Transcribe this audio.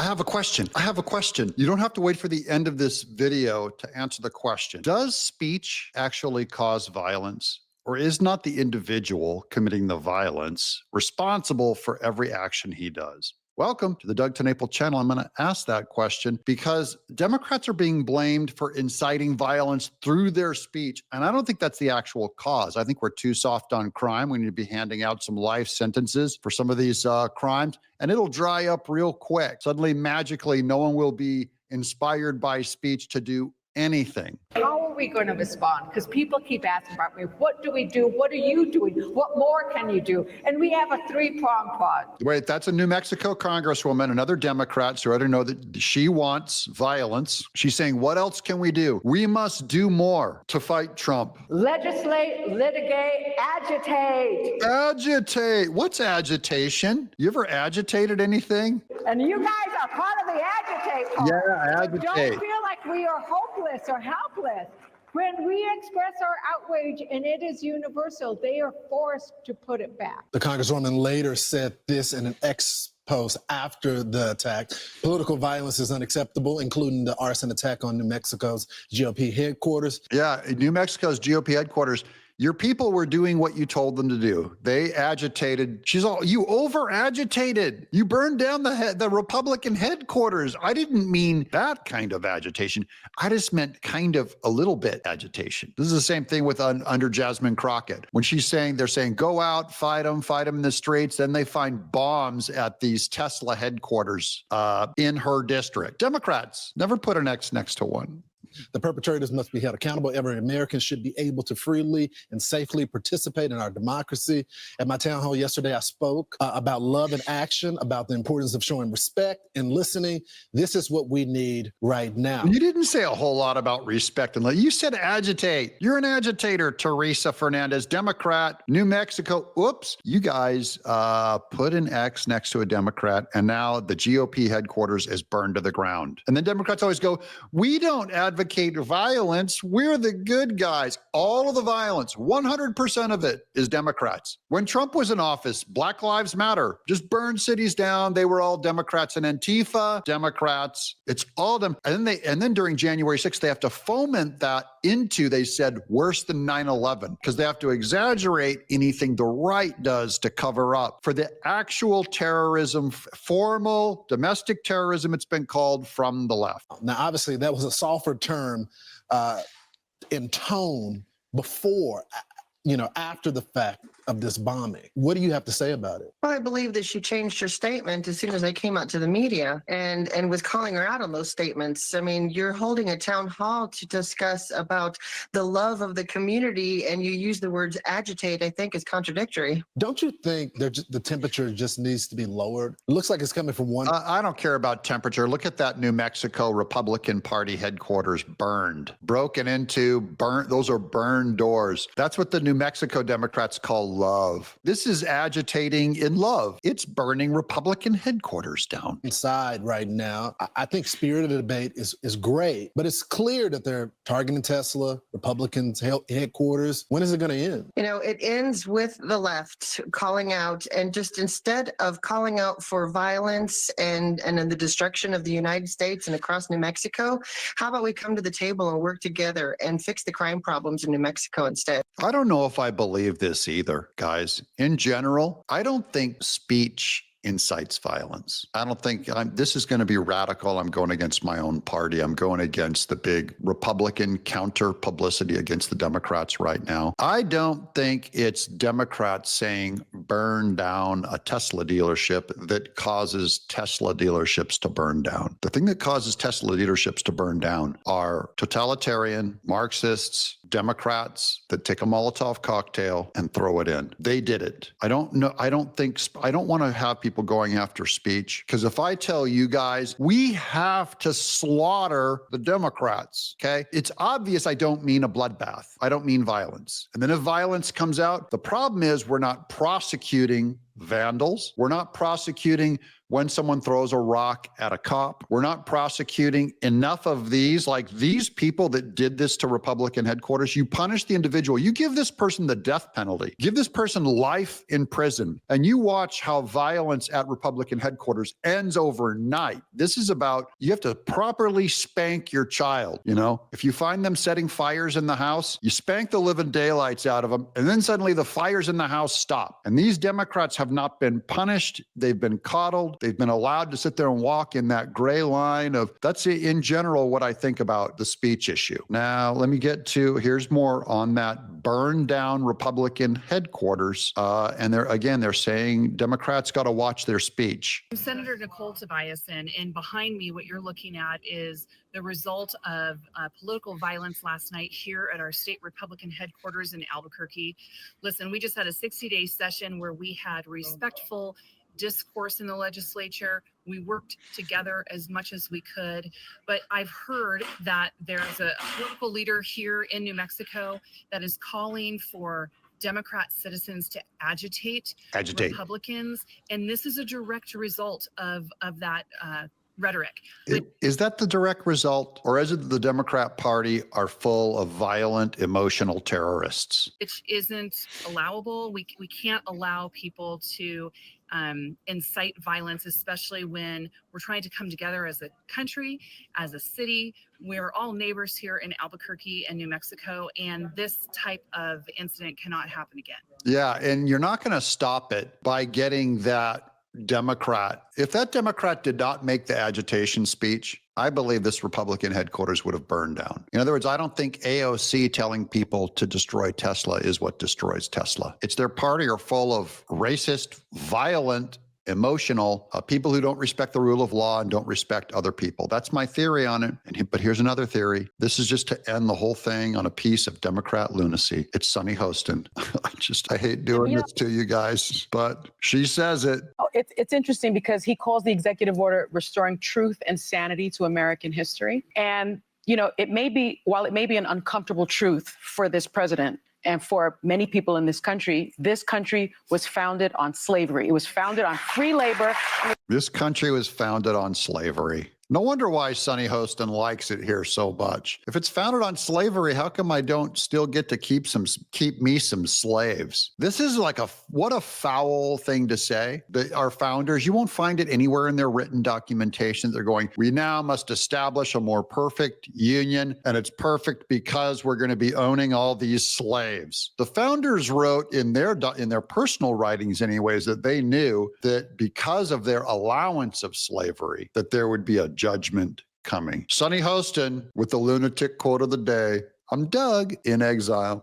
have a question. I have a question. You don't have to wait for the end of this video to answer the question. Does speech actually cause violence? Or is not the individual committing the violence responsible for every action he does? Welcome to the Doug TenNapel channel. I'm going to ask that question because Democrats are being blamed for inciting violence through their speech. And I don't think that's the actual cause. I think we're too soft on crime. We need to be handing out some life sentences for some of these crimes, and it'll dry up real quick. Suddenly, magically, no one will be inspired by speech to do anything. How are we going to respond? Because people keep asking about me, what do we do? What are you doing? What more can you do? And we have a three-pronged pod. Wait, that's a New Mexico Congresswoman, another Democrat, so I don't know that she wants violence. She's saying, what else can we do? We must do more to fight Trump. Legislate, litigate, agitate. Agitate. What's agitation? You ever agitated anything? And you guys are part of the agitate part. Yeah, So agitate. don't feel like we are hopeless or helpless. When we express our outrage, and it is universal, they are forced to put it back. The Congresswoman later said this in an X post after the attack. Political violence is unacceptable, including the arson attack on New Mexico's GOP headquarters. Yeah, New Mexico's GOP headquarters. Your people were doing what you told them to do. They agitated. You over-agitated. You burned down the Republican headquarters. I didn't mean that kind of agitation. I just meant kind of a little bit agitation. This is the same thing with under Jasmine Crockett. When they're saying, go out, fight them in the streets. Then they find bombs at these Tesla headquarters in her district. Democrats never put an X next to one. The perpetrators must be held accountable. Every American should be able to freely and safely participate in our democracy. At my town hall yesterday, I spoke about love and action, about the importance of showing respect and listening. This is what we need right now. You didn't say a whole lot about respect and you said agitate. You're an agitator, Teresa Fernandez, Democrat, New Mexico. Oops, you guys put an X next to a Democrat, and now the GOP headquarters is burned to the ground. And then Democrats always go, we don't advocate violence. We're the good guys. All of the violence, 100% of it is Democrats. When Trump was in office, Black Lives Matter just burned cities down. They were all Democrats, and Antifa, Democrats. It's all them. And then during January 6th, they have to foment that into, they said, worse than 9/11, because they have to exaggerate anything the right does to cover up for the actual terrorism, formal domestic terrorism, it's been called, from the left. Now, obviously, that was a softer term in tone before, after the fact of this bombing. What do you have to say about it? Well, I believe that she changed her statement as soon as I came out to the media and was calling her out on those statements. I mean, you're holding a town hall to discuss about the love of the community, and you use the words agitate, I think, is contradictory. Don't you think the temperature just needs to be lowered? It looks like it's coming from one. I don't care about temperature. Look at that New Mexico Republican Party headquarters burned, broken into, burnt. Those are burned doors. That's what the New Mexico Democrats call love. This is agitating in love. It's burning Republican headquarters down. Inside right now, I think spirited debate is great, but it's clear that they're targeting Tesla, Republicans' headquarters. When is it going to end? It ends with the left calling out, and just instead of calling out for violence and the destruction of the United States and across New Mexico, how about we come to the table and work together and fix the crime problems in New Mexico instead? I don't know if I believe this either, guys. In general, I don't think speech incites violence. I don't think this is going to be radical. I'm going against my own party. I'm going against the big Republican counter publicity against the Democrats right now. I don't think it's Democrats saying burn down a Tesla dealership that causes Tesla dealerships to burn down. The thing that causes Tesla dealerships to burn down are totalitarian Marxists, Democrats that take a Molotov cocktail and throw it in. They did it. I don't know. I don't want to have people going after speech, because if I tell you guys, we have to slaughter the Democrats, okay? It's obvious I don't mean a bloodbath. I don't mean violence. And then if violence comes out, the problem is we're not prosecuting vandals. We're not prosecuting when someone throws a rock at a cop. We're not prosecuting enough of these, like these people that did this to Republican headquarters. You punish the individual. You give this person the death penalty. Give this person life in prison. And you watch how violence at Republican headquarters ends overnight. This is about, you have to properly spank your child. You know, if you find them setting fires in the house, you spank the living daylights out of them. And then suddenly the fires in the house stop. And these Democrats have not been punished. They've been coddled. They've been allowed to sit there and walk in that gray line of, that's in general what I think about the speech issue. Now, let me get to, here's more on that burn down Republican headquarters. And they're saying Democrats got to watch their speech. I'm Senator Nicole Tobias, and behind me, what you're looking at is the result of political violence last night here at our state Republican headquarters in Albuquerque. Listen, we just had a 60-day session where we had respectful discourse in the legislature. We worked together as much as we could, but I've heard that there's a political leader here in New Mexico that is calling for Democrat citizens to agitate Republicans, and this is a direct result of that rhetoric. Is that the direct result, or is it that the Democrat Party are full of violent, emotional terrorists? It isn't allowable. We can't allow people to incite violence, especially when we're trying to come together as a country, as a city. We're all neighbors here in Albuquerque and New Mexico, and this type of incident cannot happen again. Yeah, and you're not going to stop it by getting that Democrat. If that Democrat did not make the agitation speech, I believe this Republican headquarters would have burned down. In other words, I don't think AOC telling people to destroy Tesla is what destroys Tesla. It's their party are full of racist, violent, emotional people who don't respect the rule of law and don't respect other people. That's my theory on it. But here's another theory. This is just to end the whole thing on a piece of Democrat lunacy. It's Sunny Hostin. I hate doing this to you guys, but she says it. Oh, it's interesting because he calls the executive order restoring truth and sanity to American history. And, you know, while it may be an uncomfortable truth for this president, and for many people in this country was founded on slavery. It was founded on free labor. This country was founded on slavery. No wonder why Sunny Hostin likes it here so much. If it's founded on slavery, how come I don't still get to keep me some slaves? This is like what a foul thing to say. Our founders, you won't find it anywhere in their written documentation. They're going, we now must establish a more perfect union, and it's perfect because we're going to be owning all these slaves. The founders wrote in their personal writings anyways, that they knew that because of their allowance of slavery, that there would be a judgment coming. Sunny Hostin with the lunatic quote of the day. I'm Doug in exile.